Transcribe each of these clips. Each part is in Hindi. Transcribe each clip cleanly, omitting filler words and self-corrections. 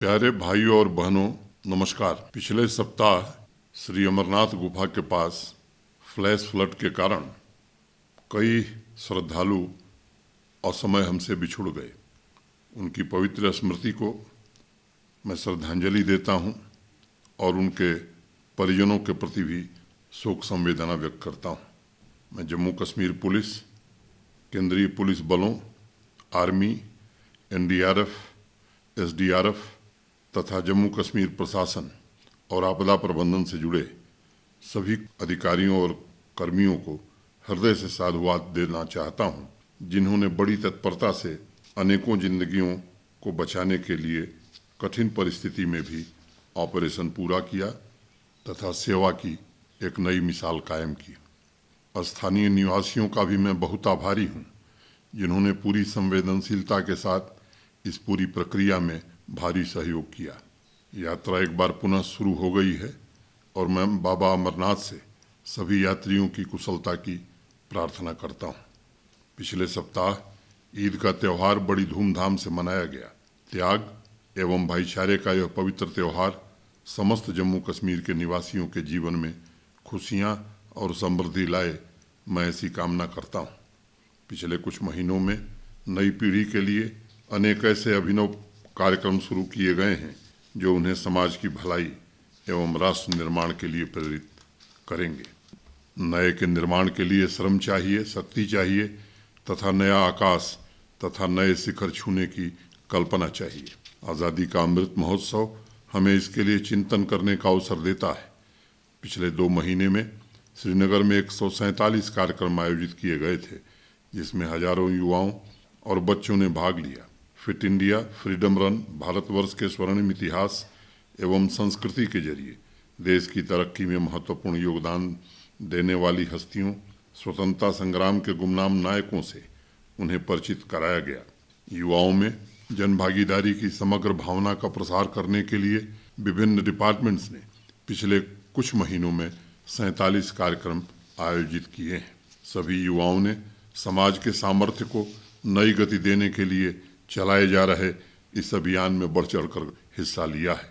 प्यारे भाइयों और बहनों, नमस्कार। पिछले सप्ताह श्री अमरनाथ गुफा के पास फ्लैश फ्लड के कारण कई श्रद्धालु असमय हमसे बिछुड़ गए। उनकी पवित्र स्मृति को मैं श्रद्धांजलि देता हूं और उनके परिजनों के प्रति भी शोक संवेदना व्यक्त करता हूं। मैं जम्मू कश्मीर पुलिस, केंद्रीय पुलिस बलों, आर्मी, एनडीआरएफ, एसडीआरएफ तथा जम्मू कश्मीर प्रशासन और आपदा प्रबंधन से जुड़े सभी अधिकारियों और कर्मियों को हृदय से साधुवाद देना चाहता हूं, जिन्होंने बड़ी तत्परता से अनेकों जिंदगियों को बचाने के लिए कठिन परिस्थिति में भी ऑपरेशन पूरा किया तथा सेवा की एक नई मिसाल कायम की। स्थानीय निवासियों का भी मैं बहुत आभारी हूं, जिन्होंने पूरी संवेदनशीलता के साथ इस पूरी प्रक्रिया में भारी सहयोग किया। यात्रा एक बार पुनः शुरू हो गई है और मैं बाबा अमरनाथ से सभी यात्रियों की कुशलता की प्रार्थना करता हूं। पिछले सप्ताह ईद का त्यौहार बड़ी धूमधाम से मनाया गया। त्याग एवं भाईचारे का यह पवित्र त्यौहार समस्त जम्मू कश्मीर के निवासियों के जीवन में खुशियां और समृद्धि लाए, मैं ऐसी कामना करता हूं। पिछले कुछ महीनों में नई पीढ़ी के लिए अनेक ऐसे अभिनव कार्यक्रम शुरू किए गए हैं जो उन्हें समाज की भलाई एवं राष्ट्र निर्माण के लिए प्रेरित करेंगे। नए के निर्माण के लिए श्रम चाहिए, शक्ति चाहिए तथा नया आकाश तथा नए शिखर छूने की कल्पना चाहिए। आज़ादी का अमृत महोत्सव हमें इसके लिए चिंतन करने का अवसर देता है। पिछले 2 महीने में श्रीनगर में 147 कार्यक्रम आयोजित किए गए थे, जिसमें हजारों युवाओं और बच्चों ने भाग लिया। Fit India, freedom run, Bharatvarsh के स्वर्णिम इतिहास एवं संस्कृति के जरिए देश की तरक्की में महत्वपूर्ण योगदान देने वाली हस्तियों, स्वतंत्रता संग्राम के गुमनाम नायकों से उन्हें परिचित कराया गया। युवाओं में जनभागीदारी की समग्र भावना का प्रसार करने के लिए विभिन्न डिपार्टमेंट्स ने पिछले कुछ महीनों में 47 कार्यक्रम आयोजित किए हैं। सभी युवाओं ने समाज के सामर्थ्य को नई गति देने के लिए चलाए जा रहे इस अभियान में बढ़ चढ़कर हिस्सा लिया है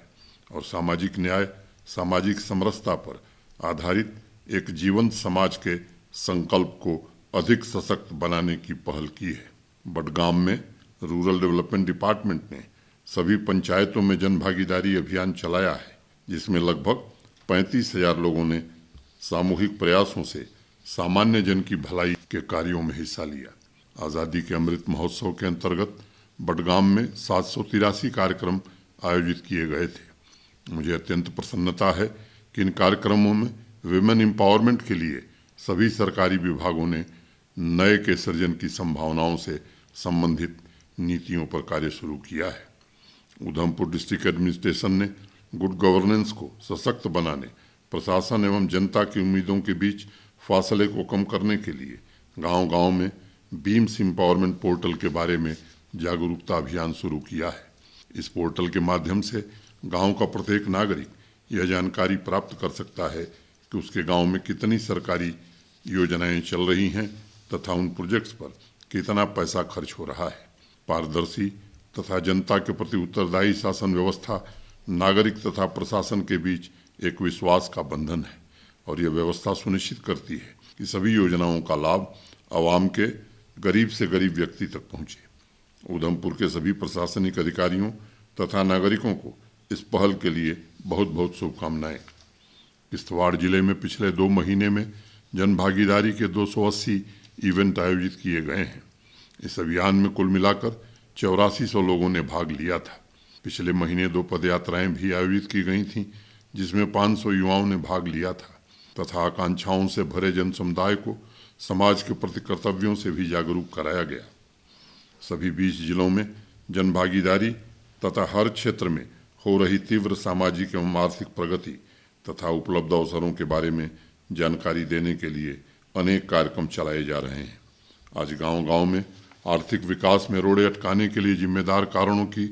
और सामाजिक न्याय, सामाजिक समरसता पर आधारित एक जीवंत समाज के संकल्प को अधिक सशक्त बनाने की पहल की है। बडगाम में रूरल डेवलपमेंट डिपार्टमेंट ने सभी पंचायतों में जनभागीदारी अभियान चलाया है, जिसमें लगभग 35,000 लोगों ने सामूहिक प्रयासों से सामान्य जन की भलाई के कार्यों में हिस्सा लिया। आज़ादी के अमृत महोत्सव के अंतर्गत बडगाम में 783 कार्यक्रम आयोजित किए गए थे। मुझे अत्यंत प्रसन्नता है कि इन कार्यक्रमों में विमेन एम्पावरमेंट के लिए सभी सरकारी विभागों ने नए के सृजन की संभावनाओं से संबंधित नीतियों पर कार्य शुरू किया है। उधमपुर डिस्ट्रिक्ट एडमिनिस्ट्रेशन ने गुड गवर्नेंस को सशक्त बनाने, प्रशासन एवं जनता की उम्मीदों के बीच फासले को कम करने के लिए गांव-गांव में बीम्स एम्पावरमेंट पोर्टल के बारे में जागरूकता अभियान शुरू किया है। इस पोर्टल के माध्यम से गांव का प्रत्येक नागरिक यह जानकारी प्राप्त कर सकता है कि उसके गांव में कितनी सरकारी योजनाएं चल रही हैं तथा उन प्रोजेक्ट्स पर कितना पैसा खर्च हो रहा है। पारदर्शी तथा जनता के प्रति उत्तरदायी शासन व्यवस्था नागरिक तथा प्रशासन के बीच एक विश्वास का बंधन है और यह व्यवस्था सुनिश्चित करती है कि सभी योजनाओं का लाभ आवाम के गरीब से गरीब व्यक्ति तक पहुंचे। उधमपुर के सभी प्रशासनिक अधिकारियों तथा नागरिकों को इस पहल के लिए बहुत बहुत शुभकामनाएं। किश्तवाड़ जिले में पिछले 2 महीने में जनभागीदारी के 280 इवेंट आयोजित किए गए हैं। इस अभियान में कुल मिलाकर 8400 लोगों ने भाग लिया था। पिछले महीने 2 पदयात्राएं भी आयोजित की गई थीं, जिसमें 500 युवाओं ने भाग लिया था तथा आकांक्षाओं से भरे जन समुदाय को समाज के प्रति कर्तव्यों से भी जागरूक कराया गया। सभी 20 जिलों में जनभागीदारी तथा हर क्षेत्र में हो रही तीव्र सामाजिक एवं आर्थिक प्रगति तथा उपलब्ध अवसरों के बारे में जानकारी देने के लिए अनेक कार्यक्रम चलाए जा रहे हैं। आज गांव-गांव में आर्थिक विकास में रोड़े अटकाने के लिए जिम्मेदार कारणों की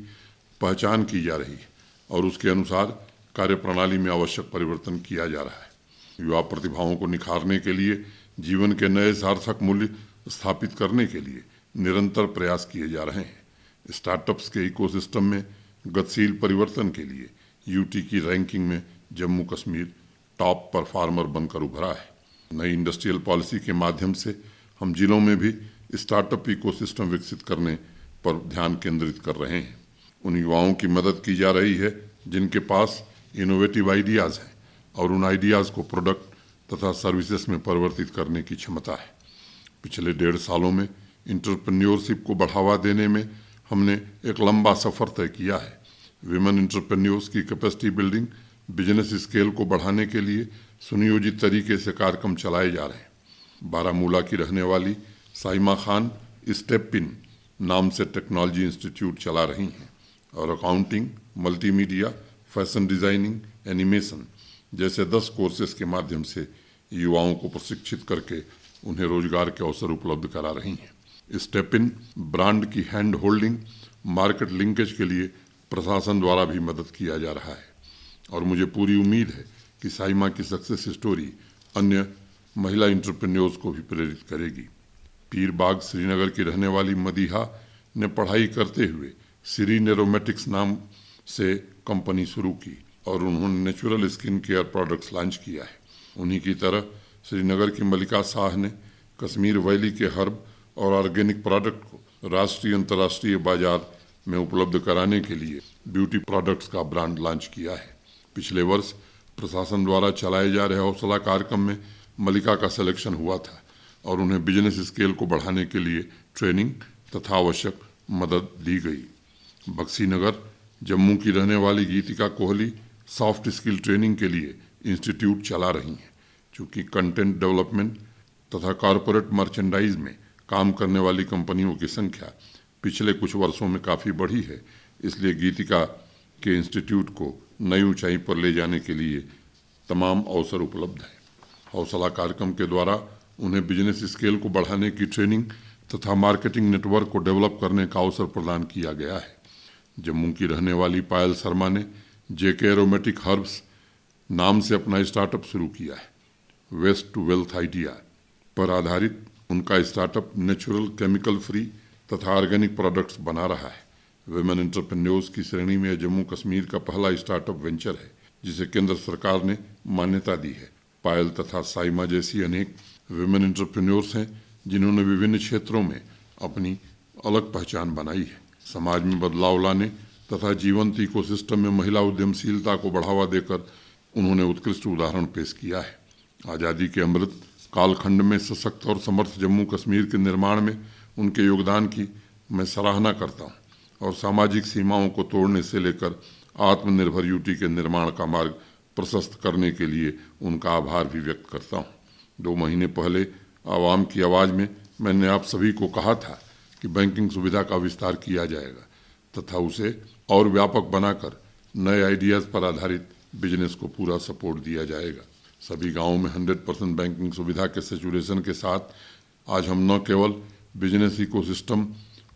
पहचान की जा रही है और उसके अनुसार कार्यप्रणाली में आवश्यक परिवर्तन किया जा रहा है। युवा प्रतिभाओं को निखारने के लिए, जीवन के नए सार्थक मूल्य स्थापित करने के लिए निरंतर प्रयास किए जा रहे हैं। स्टार्टअप्स के इकोसिस्टम में गतिशील परिवर्तन के लिए यूटी की रैंकिंग में जम्मू कश्मीर टॉप परफॉर्मर बनकर उभरा है। नई इंडस्ट्रियल पॉलिसी के माध्यम से हम जिलों में भी स्टार्टअप इकोसिस्टम विकसित करने पर ध्यान केंद्रित कर रहे हैं। उन युवाओं की मदद की जा रही है जिनके पास इनोवेटिव आइडियाज़ हैं और उन आइडियाज़ को प्रोडक्ट तथा सर्विसेज में परिवर्तित करने की क्षमता है। पिछले 1.5 सालों में इंटरप्रेन्योरशिप को बढ़ावा देने में हमने एक लंबा सफ़र तय किया है। विमेन इंटरप्रेन्योर्स की कैपेसिटी बिल्डिंग, बिजनेस स्केल को बढ़ाने के लिए सुनियोजित तरीके से कार्यक्रम चलाए जा रहे हैं। बारामूला की रहने वाली साइमा खान स्टेप इन नाम से टेक्नोलॉजी इंस्टीट्यूट चला रही हैं और accounting, multimedia, fashion designing, animation जैसे 10 कोर्सेज के माध्यम से युवाओं को प्रशिक्षित करके उन्हें रोजगार के अवसर उपलब्ध करा रही हैं। स्टेप इन ब्रांड की हैंड होल्डिंग, मार्केट लिंकेज के लिए प्रशासन द्वारा भी मदद किया जा रहा है और मुझे पूरी उम्मीद है कि साइमा की सक्सेस स्टोरी अन्य महिला इंटरप्रेन्योर्स को भी प्रेरित करेगी। पीर बाग श्रीनगर की रहने वाली मदीहा ने पढ़ाई करते हुए सीरीन एरोमेटिक्स नाम से कंपनी शुरू की और उन्होंने natural skin care products launch किया है। उन्हीं की तरह श्रीनगर की मलिका शाह ने कश्मीर वैली के हर्ब और ऑर्गेनिक प्रोडक्ट को राष्ट्रीय अंतर्राष्ट्रीय बाजार में उपलब्ध कराने के लिए ब्यूटी प्रोडक्ट्स का ब्रांड लॉन्च किया है। पिछले वर्ष प्रशासन द्वारा चलाए जा रहे हौसला कार्यक्रम में मलिका का सिलेक्शन हुआ था और उन्हें बिजनेस स्केल को बढ़ाने के लिए ट्रेनिंग तथा आवश्यक मदद दी गई। बक्सीनगर जम्मू की रहने वाली गीतिका कोहली सॉफ्ट स्किल ट्रेनिंग के लिए इंस्टीट्यूट चला रही हैं। चूँकि कंटेंट डेवलपमेंट तथा कॉरपोरेट मर्चेंडाइज में काम करने वाली कंपनियों की संख्या पिछले कुछ वर्षों में काफ़ी बढ़ी है, इसलिए गीतिका के इंस्टीट्यूट को नई ऊंचाई पर ले जाने के लिए तमाम अवसर उपलब्ध हैं। हौसला कार्यक्रम के द्वारा उन्हें बिजनेस स्केल को बढ़ाने की ट्रेनिंग तथा मार्केटिंग नेटवर्क को डेवलप करने का अवसर प्रदान किया गया है। जम्मू की रहने वाली पायल शर्मा ने जेके एरोमेटिक हर्ब्स नाम से अपना स्टार्टअप शुरू किया है। वेस्ट टू वेल्थ आइडिया पर आधारित उनका स्टार्टअप नेचुरल, केमिकल फ्री तथा ऑर्गेनिक प्रोडक्ट्स बना रहा है। विमेन एंटरप्रेन्योर्स की श्रेणी में जम्मू कश्मीर का पहला स्टार्टअप वेंचर है जिसे केंद्र सरकार ने मान्यता दी है। पायल तथा साइमा जैसी अनेक विमेन एंटरप्रेन्योर्स हैं जिन्होंने विभिन्न क्षेत्रों में अपनी अलग पहचान बनाई है। समाज में बदलाव लाने तथा जीवंत इकोसिस्टम में महिला उद्यमशीलता को बढ़ावा देकर उन्होंने उत्कृष्ट उदाहरण पेश किया है। आज़ादी के अमृत कालखंड में सशक्त और समर्थ जम्मू कश्मीर के निर्माण में उनके योगदान की मैं सराहना करता हूँ और सामाजिक सीमाओं को तोड़ने से लेकर आत्मनिर्भर यूटी के निर्माण का मार्ग प्रशस्त करने के लिए उनका आभार भी व्यक्त करता हूँ। 2 महीने पहले आवाम की आवाज़ में मैंने आप सभी को कहा था कि बैंकिंग सुविधा का विस्तार किया जाएगा तथा उसे और व्यापक बनाकर नए आइडियाज़ पर आधारित बिजनेस को पूरा सपोर्ट दिया जाएगा। सभी गांवों में 100% बैंकिंग सुविधा के सैचुरेशन के साथ आज हम न केवल बिजनेस इकोसिस्टम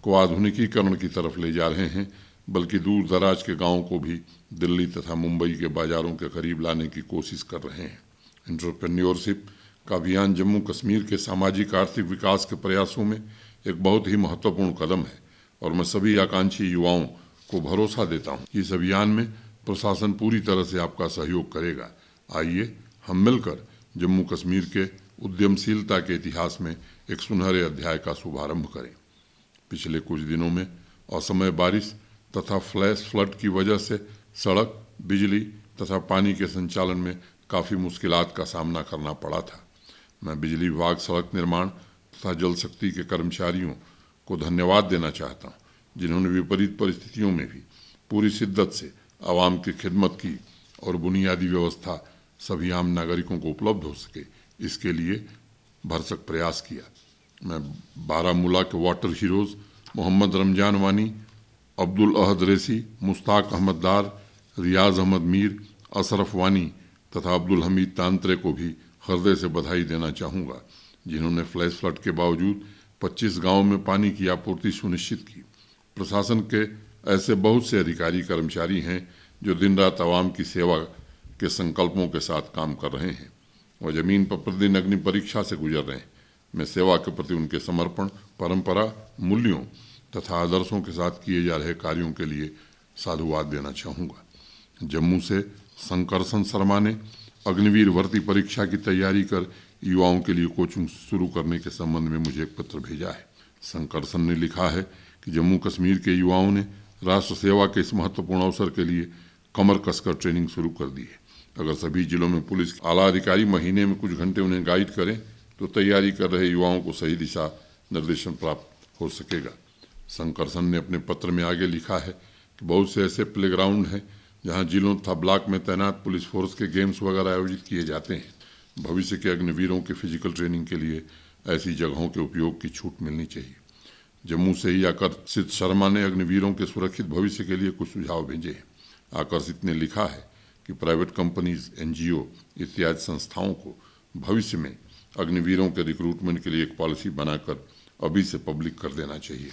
को आधुनिकीकरण की तरफ ले जा रहे हैं बल्कि दूर दराज के गांवों को भी दिल्ली तथा मुंबई के बाजारों के करीब लाने की कोशिश कर रहे हैं। एंटरप्रेन्योरशिप का अभियान जम्मू कश्मीर के सामाजिक आर्थिक विकास के प्रयासों में एक बहुत ही महत्वपूर्ण कदम है और मैं सभी आकांक्षी युवाओं को भरोसा देता हूं कि इस अभियान में प्रशासन पूरी तरह से आपका सहयोग करेगा। आइए हम मिलकर जम्मू कश्मीर के उद्यमशीलता के इतिहास में एक सुनहरे अध्याय का शुभारंभ करें। पिछले कुछ दिनों में असमय बारिश तथा फ्लैश फ्लड की वजह से सड़क, बिजली तथा पानी के संचालन में काफ़ी मुश्किलात का सामना करना पड़ा था। मैं बिजली विभाग, सड़क निर्माण तथा जल शक्ति के कर्मचारियों को धन्यवाद देना चाहता हूँ जिन्होंने विपरीत परिस्थितियों में भी पूरी शिद्दत से आवाम की खिदमत की और बुनियादी व्यवस्था सभी आम नागरिकों को उपलब्ध हो सके इसके लिए भरसक प्रयास किया। मैं बारामूला के वाटर हीरोज़ मोहम्मद रमजान वानी, अब्दुल अहद रेसी, मुश्ताक अहमद दार, रियाज अहमद मीर, अशरफ वानी तथा अब्दुल हमीद तांत्रे को भी हृदय से बधाई देना चाहूँगा जिन्होंने फ्लैश फ्लड के बावजूद 25 गांवों में पानी की आपूर्ति सुनिश्चित की। प्रशासन के ऐसे बहुत से अधिकारी कर्मचारी हैं जो दिन रात आवाम की सेवा के संकल्पों के साथ काम कर रहे हैं। वह जमीन पर प्रतिदिन अग्नि परीक्षा से गुजर रहे हैं। मैं सेवा के प्रति उनके समर्पण, परंपरा, मूल्यों तथा आदर्शों के साथ किए जा रहे कार्यों के लिए साधुवाद देना चाहूँगा। जम्मू से शंकरसन शर्मा ने अग्निवीर भर्ती परीक्षा की तैयारी कर युवाओं के लिए कोचिंग शुरू करने के संबंध में मुझे एक पत्र भेजा है। शंकरसन ने लिखा है कि जम्मू कश्मीर के युवाओं ने राष्ट्र सेवा के इस महत्वपूर्ण अवसर के लिए कमर कसकर ट्रेनिंग शुरू कर दी है। अगर सभी जिलों में पुलिस आला अधिकारी महीने में कुछ घंटे उन्हें गाइड करें तो तैयारी कर रहे युवाओं को सही दिशा निर्देशन प्राप्त हो सकेगा। शंकरसन ने अपने पत्र में आगे लिखा है कि बहुत से ऐसे प्लेग्राउंड हैं जहां जिलों तथा ब्लॉक में तैनात पुलिस फोर्स के गेम्स वगैरह आयोजित किए जाते हैं। भविष्य के अग्निवीरों के फिजिकल ट्रेनिंग के लिए ऐसी जगहों के उपयोग की छूट मिलनी चाहिए। जम्मू से ही आकर्षित शर्मा ने अग्निवीरों के सुरक्षित भविष्य के लिए कुछ सुझाव भेजे हैं। आकर्षित ने लिखा है कि प्राइवेट कंपनीज, एनजीओ इत्यादि संस्थाओं को भविष्य में अग्निवीरों के रिक्रूटमेंट के लिए एक पॉलिसी बनाकर अभी से पब्लिक कर देना चाहिए।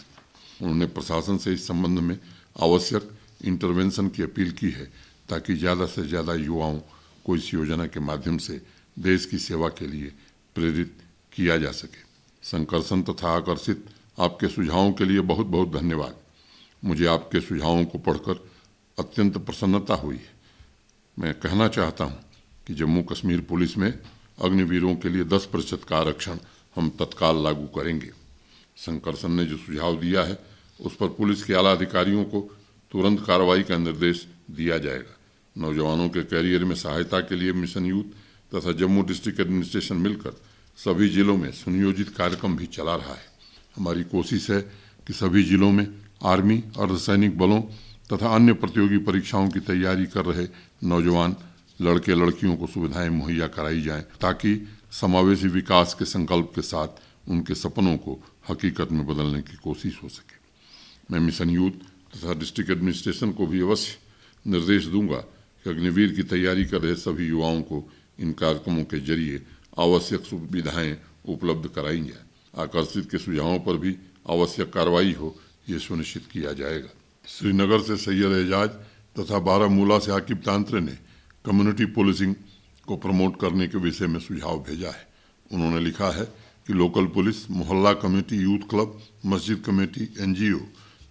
उन्होंने प्रशासन से इस संबंध में आवश्यक इंटरवेंशन की अपील की है ताकि ज़्यादा से ज़्यादा युवाओं को इस योजना के माध्यम से देश की सेवा के लिए प्रेरित किया जा सके। शंकरसन तथा आकर्षित, आपके सुझावों के लिए बहुत बहुत धन्यवाद। मुझे आपके सुझावों को पढ़कर अत्यंत प्रसन्नता हुई है। मैं कहना चाहता हूं कि जम्मू कश्मीर पुलिस में अग्निवीरों के लिए 10% का आरक्षण हम तत्काल लागू करेंगे। शंकरसन ने जो सुझाव दिया है उस पर पुलिस के आला अधिकारियों को तुरंत कार्रवाई का निर्देश दिया जाएगा। नौजवानों के कैरियर में सहायता के लिए मिशन यूथ तथा जम्मू डिस्ट्रिक्ट एडमिनिस्ट्रेशन मिलकर सभी जिलों में सुनियोजित कार्यक्रम भी चला रहा है। हमारी कोशिश है कि सभी जिलों में आर्मी, अर्धसैनिक बलों तथा अन्य प्रतियोगी परीक्षाओं की तैयारी कर रहे नौजवान लड़के लड़कियों को सुविधाएं मुहैया कराई जाएं ताकि समावेशी विकास के संकल्प के साथ उनके सपनों को हकीकत में बदलने की कोशिश हो सके। मैं मिशन यूथ तथा डिस्ट्रिक्ट एडमिनिस्ट्रेशन को भी अवश्य निर्देश दूंगा कि अग्निवीर की तैयारी कर रहे सभी युवाओं को इन कार्यक्रमों के जरिए आवश्यक सुविधाएं उपलब्ध कराई जाए। आकर्षित के सुझावों पर भी आवश्यक कार्रवाई हो, ये सुनिश्चित किया जाएगा। श्रीनगर से सैयद एजाज तथा बारामूला से आकिब तांत्रे ने कम्युनिटी पुलिसिंग को प्रमोट करने के विषय में सुझाव भेजा है। उन्होंने लिखा है कि लोकल पुलिस, मोहल्ला कमेटी, यूथ क्लब, मस्जिद कमेटी, एनजीओ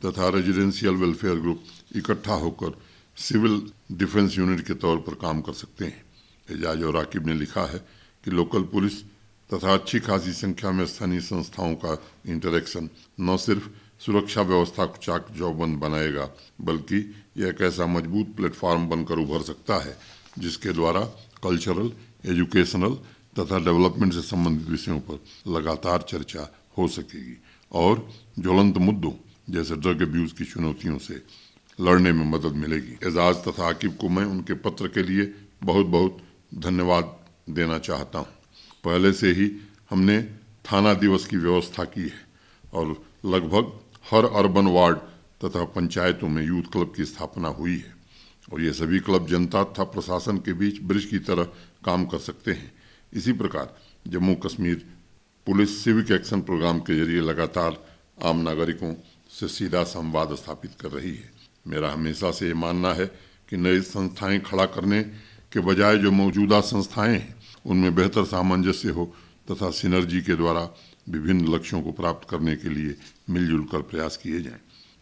तथा रेजिडेंशियल वेलफेयर ग्रुप इकट्ठा होकर सिविल डिफेंस यूनिट के तौर पर काम कर सकते हैं। एजाज और आकिब ने लिखा है कि लोकल पुलिस तथा अच्छी खासी संख्या में स्थानीय संस्थाओं का इंटरेक्शन न सिर्फ सुरक्षा व्यवस्था को चाक चौबंद बनाएगा बल्कि यह एक ऐसा मजबूत प्लेटफॉर्म बनकर उभर सकता है जिसके द्वारा कल्चरल, एजुकेशनल तथा डेवलपमेंट से संबंधित विषयों पर लगातार चर्चा हो सकेगी और ज्वलंत मुद्दों जैसे ड्रग अब्यूज की चुनौतियों से लड़ने में मदद मिलेगी। एजाज तथा आकिब को मैं उनके पत्र के लिए बहुत बहुत धन्यवाद देना चाहता हूँ। पहले से ही हमने थाना दिवस की व्यवस्था की है और लगभग हर अर्बन वार्ड तथा पंचायतों में यूथ क्लब की स्थापना हुई है और ये सभी क्लब जनता तथा प्रशासन के बीच ब्रिज की तरह काम कर सकते हैं। इसी प्रकार Jammu Kashmir police civic action programme के जरिए लगातार आम नागरिकों से सीधा संवाद स्थापित कर रही है। मेरा हमेशा से ये मानना है कि नई संस्थाएं खड़ा करने के बजाय जो मौजूदा संस्थाएं हैं उनमें बेहतर सामंजस्य हो तथा सिनर्जी के द्वारा विभिन्न लक्ष्यों को प्राप्त करने के लिए मिलजुल कर प्रयास किए जाएं।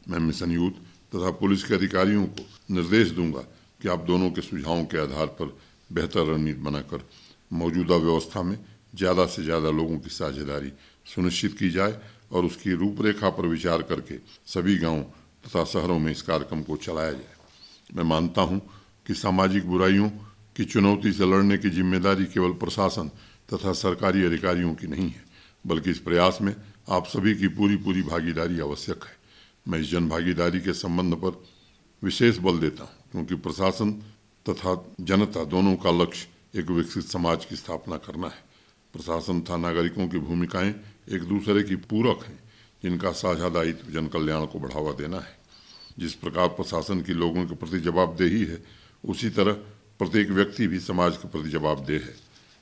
मैं मिशन यूथ तथा पुलिस के अधिकारियों को निर्देश दूंगा कि आप दोनों के सुझावों के आधार पर बेहतर रणनीति बनाकर मौजूदा व्यवस्था में ज़्यादा से ज़्यादा लोगों की साझेदारी सुनिश्चित की जाए और उसकी रूपरेखा पर विचार करके सभी गाँव तथा शहरों में इस कार्यक्रम को चलाया जाए। मैं मानता हूँ कि सामाजिक बुराइयों की चुनौती से लड़ने की जिम्मेदारी केवल प्रशासन तथा सरकारी अधिकारियों की नहीं है बल्कि इस प्रयास में आप सभी की पूरी भागीदारी आवश्यक है। मैं इस जन भागीदारी के संबंध पर विशेष बल देता हूँ क्योंकि प्रशासन तथा जनता दोनों का लक्ष्य एक विकसित समाज की स्थापना करना है। प्रशासन तथा नागरिकों की भूमिकाएं एक दूसरे की पूरक हैं जिनका साझा दायित्व जन कल्याण को बढ़ावा देना है। जिस प्रकार प्रशासन की लोगों के प्रति जवाबदेही है उसी तरह प्रत्येक व्यक्ति भी समाज के प्रति जवाबदेह है।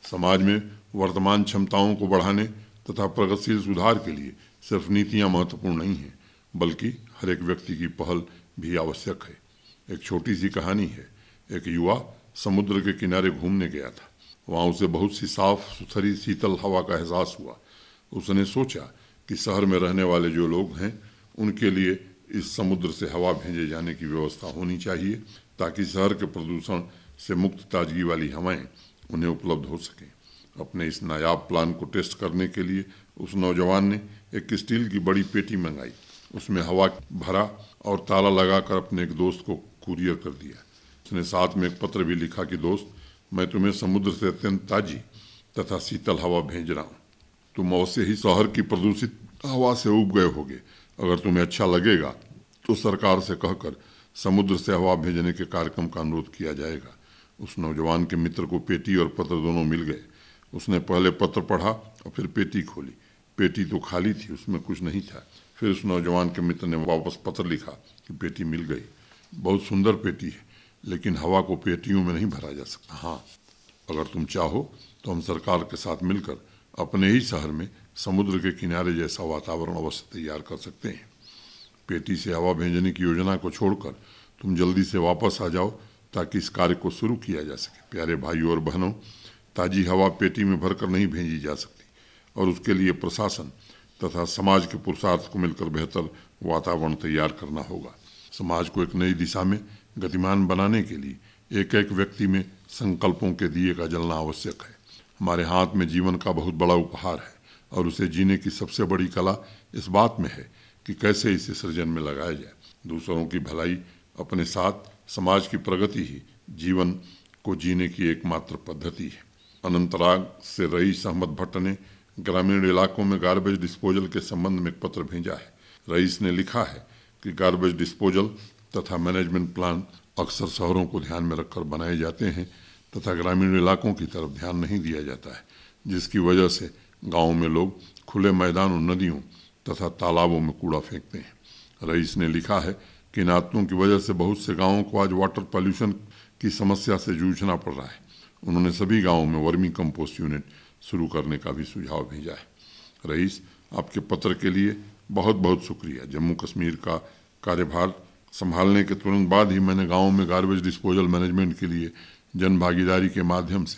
समाज में वर्तमान क्षमताओं को बढ़ाने तथा प्रगतिशील सुधार के लिए सिर्फ नीतियां महत्वपूर्ण नहीं हैं बल्कि हर एक व्यक्ति की पहल भी आवश्यक है। एक छोटी सी कहानी है। एक युवा समुद्र के किनारे घूमने गया था। वहाँ उसे बहुत सी साफ सुथरी शीतल हवा का एहसास हुआ। उसने सोचा कि शहर में रहने वाले जो लोग हैं उनके लिए इस समुद्र से हवा भेजे जाने की व्यवस्था होनी चाहिए ताकि शहर के प्रदूषण से मुक्त ताजगी वाली हवाएं उन्हें उपलब्ध हो सकें। अपने इस नायाब प्लान को टेस्ट करने के लिए उस नौजवान ने एक स्टील की बड़ी पेटी मंगाई, उसमें हवा भरा और ताला लगाकर अपने एक दोस्त को कुरियर कर दिया। उसने साथ में एक पत्र भी लिखा कि दोस्त, मैं तुम्हें समुद्र से अत्यंत ताजी तथा शीतल हवा भेज रहा हूँ। तुम अवश्य ही शहर की प्रदूषित हवा से उब गए होगे। अगर तुम्हें अच्छा लगेगा तो सरकार से कहकर समुद्र से हवा भेजने के कार्यक्रम का अनुरोध किया जाएगा। उस नौजवान के मित्र को पेटी और पत्र दोनों मिल गए। उसने पहले पत्र पढ़ा और फिर पेटी खोली। पेटी तो खाली थी, उसमें कुछ नहीं था। फिर उस नौजवान के मित्र ने वापस पत्र लिखा कि पेटी मिल गई। बहुत सुंदर पेटी है, लेकिन हवा को पेटियों में नहीं भरा जा सकता। हाँ, अगर तुम चाहो तो हम सरकार के साथ मिलकर अपने ही शहर में समुद्र के किनारे जैसा वातावरण अवश्य तैयार कर सकते हैं। पेटी से हवा भेजने की योजना को छोड़कर तुम जल्दी से वापस आ जाओ ताकि इस कार्य को शुरू किया जा सके। प्यारे भाइयों और बहनों, ताजी हवा पेटी में भरकर नहीं भेजी जा सकती और उसके लिए प्रशासन तथा समाज के पुरुषार्थ को मिलकर बेहतर वातावरण तैयार करना होगा। समाज को एक नई दिशा में गतिमान बनाने के लिए एक एक व्यक्ति में संकल्पों के दिए का जलना आवश्यक है। हमारे हाथ में जीवन का बहुत बड़ा उपहार है और उसे जीने की सबसे बड़ी कला इस बात में है कि कैसे इसे सृजन में लगाया जाए। दूसरों की भलाई, अपने साथ समाज की प्रगति ही जीवन को जीने की एकमात्र पद्धति है। अनंतनाग से रईस अहमद भट्ट ने ग्रामीण इलाकों में गार्बेज डिस्पोजल के संबंध में एक पत्र भेजा है। रईस ने लिखा है कि गार्बेज डिस्पोजल तथा मैनेजमेंट प्लान अक्सर शहरों को ध्यान में रखकर बनाए जाते हैं तथा ग्रामीण इलाकों की तरफ ध्यान नहीं दिया जाता है, जिसकी वजह से गाँव में लोग खुले मैदानों, नदियों तथा तालाबों में कूड़ा फेंकते हैं। रईस ने लिखा है कि इन आदतों की वजह से बहुत से गाँवों को आज वाटर पॉल्यूशन की समस्या से जूझना पड़ रहा है। उन्होंने सभी गाँवों में वर्मी कंपोस्ट यूनिट शुरू करने का भी सुझाव भेजा है। रईस, आपके पत्र के लिए बहुत बहुत शुक्रिया। जम्मू कश्मीर का कार्यभार संभालने के तुरंत बाद ही मैंने गाँव में गार्बेज डिस्पोजल मैनेजमेंट के लिए जन भागीदारी के माध्यम से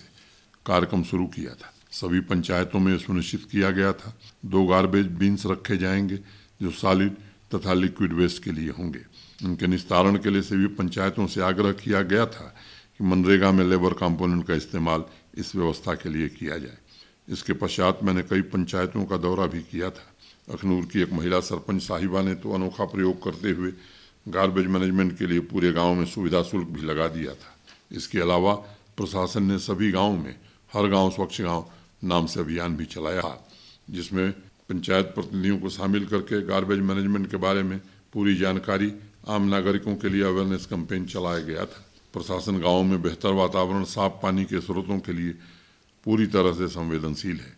कार्यक्रम शुरू किया था। सभी पंचायतों में सुनिश्चित किया गया था 2 गार्बेज बिन्स रखे जाएंगे जो सॉलिड तथा लिक्विड वेस्ट के लिए होंगे। इनके निस्तारण के लिए सभी पंचायतों से आग्रह किया गया था कि मनरेगा में लेबर कंपोनेंट का इस्तेमाल इस व्यवस्था के लिए किया जाए। इसके पश्चात मैंने कई पंचायतों का दौरा भी किया था। अखनूर की एक महिला सरपंच साहिबा ने तो अनोखा प्रयोग करते हुए गार्बेज मैनेजमेंट के लिए पूरे गांव में सुविधा शुल्क भी लगा दिया था। इसके अलावा प्रशासन ने सभी गाँव में हर गाँव स्वच्छ गाँव नाम से अभियान भी चलाया, जिसमें पंचायत प्रतिनिधियों को शामिल करके गार्बेज मैनेजमेंट के बारे में पूरी जानकारी आम नागरिकों के लिए अवेयरनेस कैंपेन चलाया गया था। प्रशासन गाँव में बेहतर वातावरण, साफ पानी के स्रोतों के लिए पूरी तरह से संवेदनशील है।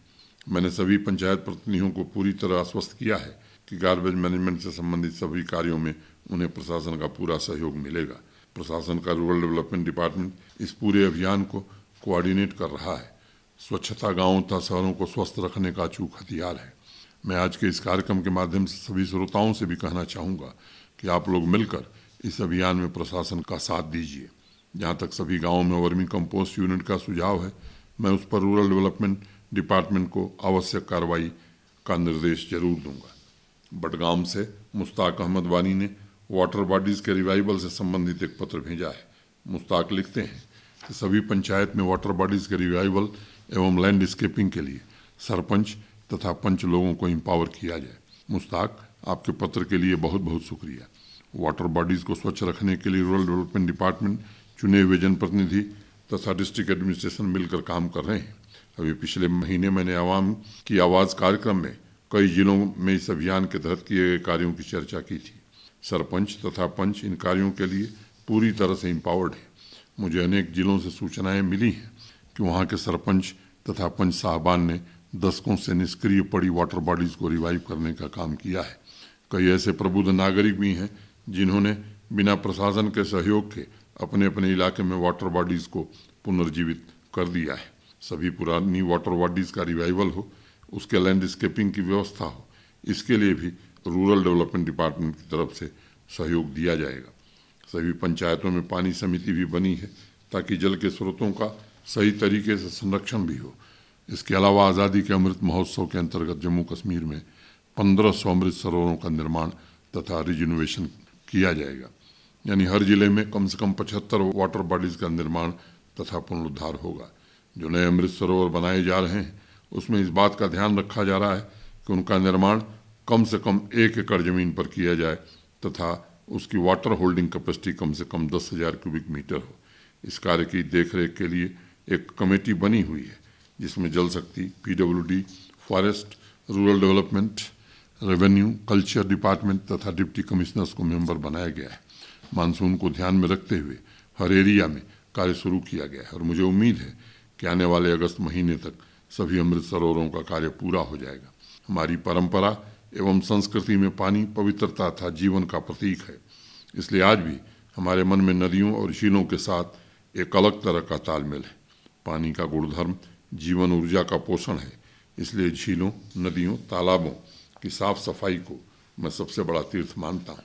मैंने सभी पंचायत प्रतिनिधियों को पूरी तरह आश्वस्त किया है कि गार्बेज मैनेजमेंट से संबंधित सभी कार्यों में उन्हें प्रशासन का पूरा सहयोग मिलेगा। प्रशासन का रूरल डेवलपमेंट डिपार्टमेंट इस पूरे अभियान को कोऑर्डिनेट कर रहा है। स्वच्छता गाँवों तथा शहरों को स्वस्थ रखने का अचूक हथियार है। मैं आज के इस कार्यक्रम के माध्यम से सभी श्रोताओं से भी कहना चाहूँगा कि आप लोग मिलकर इस अभियान में प्रशासन का साथ दीजिए। जहाँ तक सभी गाँवों में वर्मी कंपोस्ट यूनिट का सुझाव है, मैं उस पर रूरल डेवलपमेंट डिपार्टमेंट को आवश्यक कार्रवाई का निर्देश जरूर दूंगा। बडगाम से मुश्ताक अहमद वानी ने वाटर बॉडीज़ के रिवाइवल से संबंधित एक पत्र भेजा है। मुश्ताक लिखते हैं कि सभी पंचायत में वाटर बॉडीज़ के रिवाइवल एवं लैंडस्केपिंग के लिए सरपंच तथा पंच लोगों को एम्पावर किया जाए। मुश्ताक, आपके पत्र के लिए बहुत बहुत शुक्रिया। वाटर बॉडीज़ को स्वच्छ रखने के लिए रूरल डेवलपमेंट डिपार्टमेंट, चुने हुए जनप्रतिनिधि तथा डिस्ट्रिक्ट एडमिनिस्ट्रेशन मिलकर काम कर रहे हैं। अभी पिछले महीने मैंने आवाम की आवाज़ कार्यक्रम में कई जिलों में इस अभियान के तहत किए गए कार्यों की चर्चा की थी। सरपंच तथा पंच इन कार्यों के लिए पूरी तरह से एम्पावर्ड है। मुझे अनेक जिलों से सूचनाएं मिली हैं कि वहाँ के सरपंच तथा पंच साहबान ने दशकों से निष्क्रिय पड़ी वाटर बॉडीज़ को रिवाइव करने का काम किया है। कई ऐसे प्रबुद्ध नागरिक भी हैं जिन्होंने बिना प्रशासन के सहयोग के अपने अपने इलाके में वाटर बॉडीज़ को पुनर्जीवित कर दिया है। सभी पुरानी वाटर बॉडीज़ का रिवाइवल हो, उसके लैंडस्केपिंग की व्यवस्था हो, इसके लिए भी रूरल डेवलपमेंट डिपार्टमेंट की तरफ से सहयोग दिया जाएगा। सभी पंचायतों में पानी समिति भी बनी है ताकि जल के स्रोतों का सही तरीके से संरक्षण भी हो। इसके अलावा आज़ादी के अमृत महोत्सव के अंतर्गत जम्मू कश्मीर में 1500 अमृत सरोवरों का निर्माण तथा रिजोल्यूशन किया जाएगा। यानी हर जिले में कम से कम 75 वाटर बॉडीज का निर्माण तथा पुनरुद्धार होगा। जो नए अमृत सरोवर बनाए जा रहे हैं उसमें इस बात का ध्यान रखा जा रहा है कि उनका निर्माण कम से कम 1 एकड़ जमीन पर किया जाए तथा उसकी वाटर होल्डिंग कैपेसिटी कम से कम 10,000 क्यूबिक मीटर हो। इस कार्य की देखरेख के लिए एक कमेटी बनी हुई है जिसमें जल शक्ति, PWD, forest, rural development, revenue, culture department तथा डिप्टी कमिश्नर्स को मेंबर बनाया गया है। मानसून को ध्यान में रखते हुए हर एरिया में कार्य शुरू किया गया है और मुझे उम्मीद है कि आने वाले अगस्त महीने तक सभी अमृत सरोवरों का कार्य पूरा हो जाएगा। हमारी परंपरा एवं संस्कृति में पानी पवित्रता तथा जीवन का प्रतीक है, इसलिए आज भी हमारे मन में नदियों और झीलों के साथ एक अलग तरह का तालमेल है। पानी का गुणधर्म जीवन ऊर्जा का पोषण है, इसलिए झीलों, नदियों, तालाबों की साफ सफाई को मैं सबसे बड़ा तीर्थ मानता हूँ।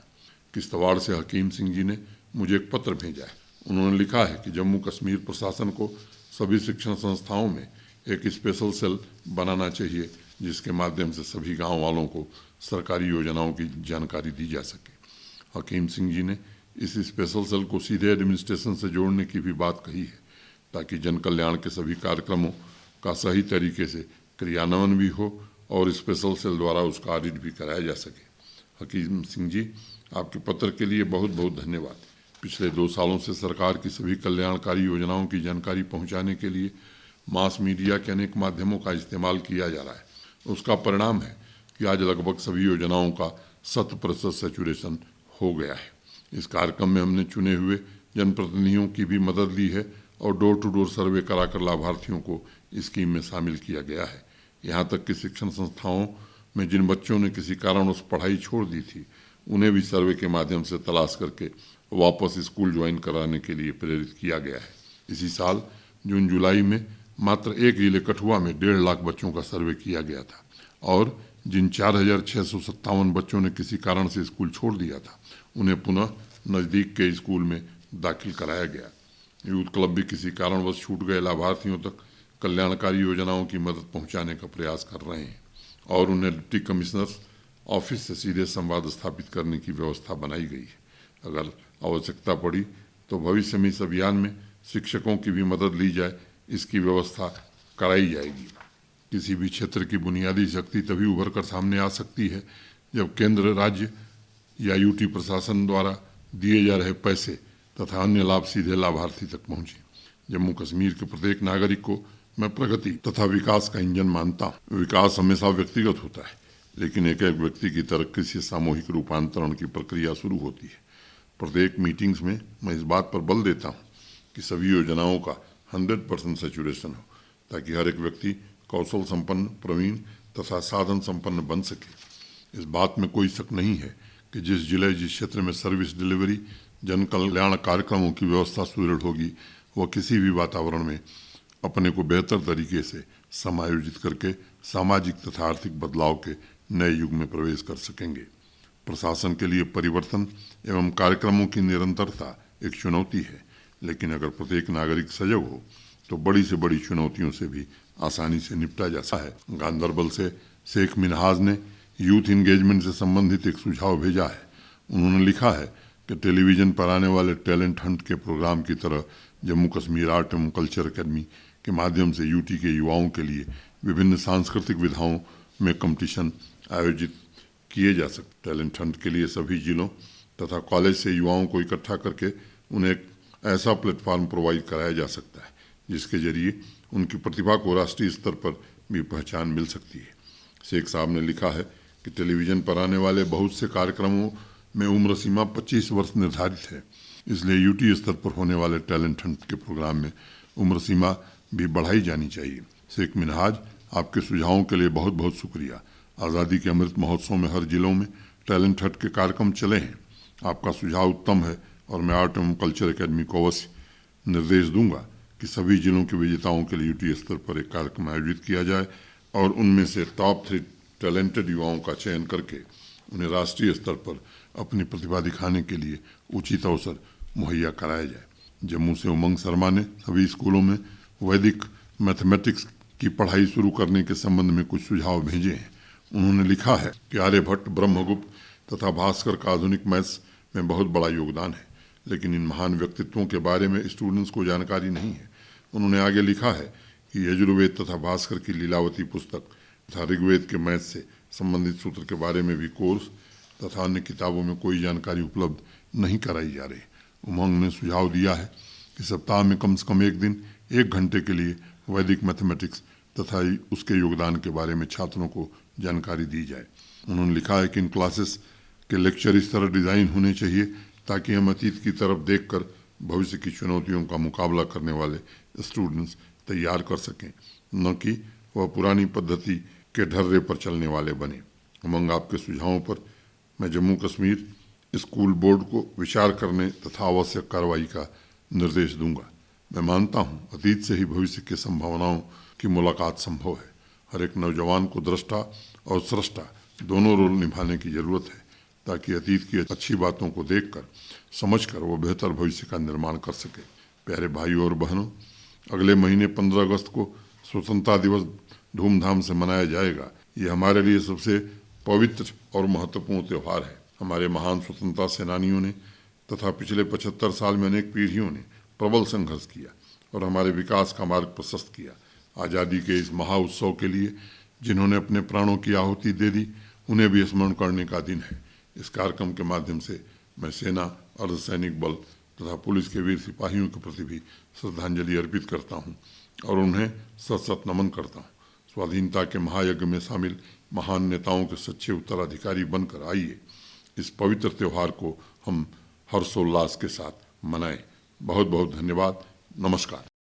किश्तवाड़ से हकीम सिंह जी ने मुझे एक पत्र भेजा है। उन्होंने लिखा है कि जम्मू कश्मीर प्रशासन को सभी शिक्षण संस्थाओं में एक स्पेशल सेल बनाना चाहिए जिसके माध्यम से सभी गांव वालों को सरकारी योजनाओं की जानकारी दी जा सके। हकीम सिंह जी ने इस स्पेशल सेल को सीधे एडमिनिस्ट्रेशन से जोड़ने की भी बात कही है ताकि जन कल्याण के सभी कार्यक्रमों का सही तरीके से क्रियान्वयन भी हो और स्पेशल सेल द्वारा उसका ऑडिट भी कराया जा सके। हकीम सिंह जी, आपके पत्र के लिए बहुत बहुत धन्यवाद। पिछले 2 सालों से सरकार की सभी कल्याणकारी योजनाओं की जानकारी पहुंचाने के लिए मास मीडिया के अनेक माध्यमों का इस्तेमाल किया जा रहा है। उसका परिणाम है कि आज लगभग सभी योजनाओं का 100% सैचुरेशन हो गया है। इस कार्यक्रम में हमने चुने हुए जनप्रतिनिधियों की भी मदद ली है और डोर टू डोर सर्वे कराकर लाभार्थियों को स्कीम में शामिल किया गया है। यहाँ तक कि शिक्षण संस्थाओं में जिन बच्चों ने किसी कारणवश पढ़ाई छोड़ दी थी उन्हें भी सर्वे के माध्यम से तलाश करके वापस स्कूल ज्वाइन कराने के लिए प्रेरित किया गया है। इसी साल जून जुलाई में मात्र एक जिले कठुआ में 1.5 लाख बच्चों का सर्वे किया गया था और जिन 4,657 बच्चों ने किसी कारण से स्कूल छोड़ दिया था उन्हें पुनः नज़दीक के स्कूल में दाखिल कराया गया। यूथ क्लब भी किसी कारणवश छूट गए लाभार्थियों तक कल्याणकारी योजनाओं की मदद पहुंचाने का प्रयास कर रहे हैं और उन्हें डिप्टी कमिश्नर्स ऑफिस से सीधे संवाद स्थापित करने की व्यवस्था बनाई गई है। अगर आवश्यकता पड़ी तो भविष्य में इस अभियान में शिक्षकों की भी मदद ली जाए, इसकी व्यवस्था कराई जाएगी। किसी भी क्षेत्र की बुनियादी शक्ति तभी उभर कर सामने आ सकती है जब केंद्र, राज्य या यूटी प्रशासन द्वारा दिए जा रहे पैसे तथा अन्य लाभ सीधे लाभार्थी तक पहुंचे। जम्मू कश्मीर के प्रत्येक नागरिक को मैं प्रगति तथा विकास का इंजन मानता हूँ। विकास हमेशा व्यक्तिगत होता है, लेकिन एक एक व्यक्ति की तरक्की से सामूहिक रूपांतरण की प्रक्रिया शुरू होती है। प्रत्येक मीटिंग्स में मैं इस बात पर बल देता हूँ कि सभी योजनाओं का 100% सैचुरेशन हो ताकि हर एक व्यक्ति कौशल संपन्न, प्रवीण तथा साधन संपन्न बन सके। इस बात में कोई शक नहीं है कि जिस जिले, जिस क्षेत्र में सर्विस डिलीवरी, जन कल्याण कार्यक्रमों की व्यवस्था सुदृढ़ होगी वह किसी भी वातावरण में अपने को बेहतर तरीके से समायोजित करके सामाजिक तथा आर्थिक बदलाव के नए युग में प्रवेश कर सकेंगे। प्रशासन के लिए परिवर्तन एवं कार्यक्रमों की निरंतरता एक चुनौती है, लेकिन अगर प्रत्येक नागरिक सजग हो तो बड़ी से बड़ी चुनौतियों से भी आसानी से निपटा जा सकता है। गांदरबल से शेख मिनहाज ने यूथ इंगेजमेंट से संबंधित एक सुझाव भेजा है। उन्होंने लिखा है कि टेलीविजन पर आने वाले टैलेंट हंट के प्रोग्राम की तरह जम्मू कश्मीर आर्ट एवं कल्चर अकेडमी के माध्यम से यूटी के युवाओं के लिए विभिन्न सांस्कृतिक विधाओं में कंपटीशन आयोजित किए जा सकते। टैलेंट हंट के लिए सभी जिलों तथा कॉलेज से युवाओं को इकट्ठा करके उन्हें एक ऐसा प्लेटफॉर्म प्रोवाइड कराया जा सकता है जिसके जरिए उनकी प्रतिभा को राष्ट्रीय स्तर पर भी पहचान मिल सकती है। शेख साहब ने लिखा है कि टेलीविजन पर आने वाले बहुत से कार्यक्रमों में उम्र सीमा 25 वर्ष निर्धारित है, इसलिए यूटी स्तर पर होने वाले टैलेंट हंट के प्रोग्राम में उम्र सीमा भी बढ़ाई जानी चाहिए। शेख मिनहाज, आपके सुझावों के लिए बहुत बहुत शुक्रिया। आज़ादी के अमृत महोत्सव में हर जिलों में टैलेंट हंट के कार्यक्रम चले हैं। आपका सुझाव उत्तम है और मैं आर्ट एवं कल्चर अकेडमी को अवश्य निर्देश दूंगा कि सभी जिलों के विजेताओं के लिए यूटी स्तर पर एक कार्यक्रम आयोजित किया जाए और उनमें से टॉप 3 टैलेंटेड युवाओं का चयन करके उन्हें राष्ट्रीय स्तर पर अपनी प्रतिभा दिखाने के लिए उचित अवसर मुहैया कराया जाए। जम्मू से उमंग शर्मा ने सभी स्कूलों में वैदिक मैथमेटिक्स की पढ़ाई शुरू करने के संबंध में कुछ सुझाव भेजे हैं। उन्होंने लिखा है कि आर्यभट्ट, ब्रह्मगुप्त तथा भास्कर का आधुनिक मैथ्स में बहुत बड़ा योगदान है, लेकिन इन महान व्यक्तित्वों के बारे में स्टूडेंट्स को जानकारी नहीं है। उन्होंने आगे लिखा है कि यजुर्वेद तथा भास्कर की लीलावती पुस्तक तथा ऋग्वेद के मैथ से संबंधित सूत्र के बारे में भी कोर्स तथा अन्य किताबों में कोई जानकारी उपलब्ध नहीं कराई जा रही। उमंग ने सुझाव दिया है कि सप्ताह में कम से कम एक दिन 1 घंटे के लिए वैदिक मैथमेटिक्स तथा उसके योगदान के बारे में छात्रों को जानकारी दी जाए। उन्होंने लिखा है कि इन क्लासेस के लेक्चर इस तरह डिज़ाइन होने चाहिए ताकि हम अतीत की तरफ देखकर भविष्य की चुनौतियों का मुकाबला करने वाले स्टूडेंट्स तैयार कर सकें, न कि वह पुरानी पद्धति के ढर्रे पर चलने वाले बने। उमंग, आपके सुझावों पर मैं जम्मू कश्मीर स्कूल बोर्ड को विचार करने तथा आवश्यक कार्रवाई का निर्देश दूंगा। मैं मानता हूं अतीत से ही भविष्य की संभावनाओं की मुलाकात संभव है। हर एक नौजवान को दृष्टा और स्रष्टा दोनों रोल निभाने की जरूरत है ताकि अतीत की अच्छी बातों को देखकर समझकर वो बेहतर भविष्य का निर्माण कर सके। प्यारे भाइयों और बहनों, अगले महीने 15 अगस्त को स्वतंत्रता दिवस धूमधाम से मनाया जाएगा। ये हमारे लिए सबसे पवित्र और महत्वपूर्ण त्यौहार है। हमारे महान स्वतंत्रता सेनानियों ने तथा पिछले 75 साल में अनेक पीढ़ियों ने प्रबल संघर्ष किया और हमारे विकास का मार्ग प्रशस्त किया। आज़ादी के इस महा उत्सव के लिए जिन्होंने अपने प्राणों की आहुति दे दी, उन्हें भी स्मरण करने का दिन है। इस कार्यक्रम के माध्यम से मैं सेना, अर्धसैनिक बल तथा पुलिस के वीर सिपाहियों के प्रति भी श्रद्धांजलि अर्पित करता हूँ और उन्हें सत सत नमन करता हूँ। स्वाधीनता के महायज्ञ में शामिल महान नेताओं के सच्चे उत्तराधिकारी बनकर आइए इस पवित्र त्यौहार को हम हर्षोल्लास के साथ मनाएं। बहुत बहुत धन्यवाद। नमस्कार।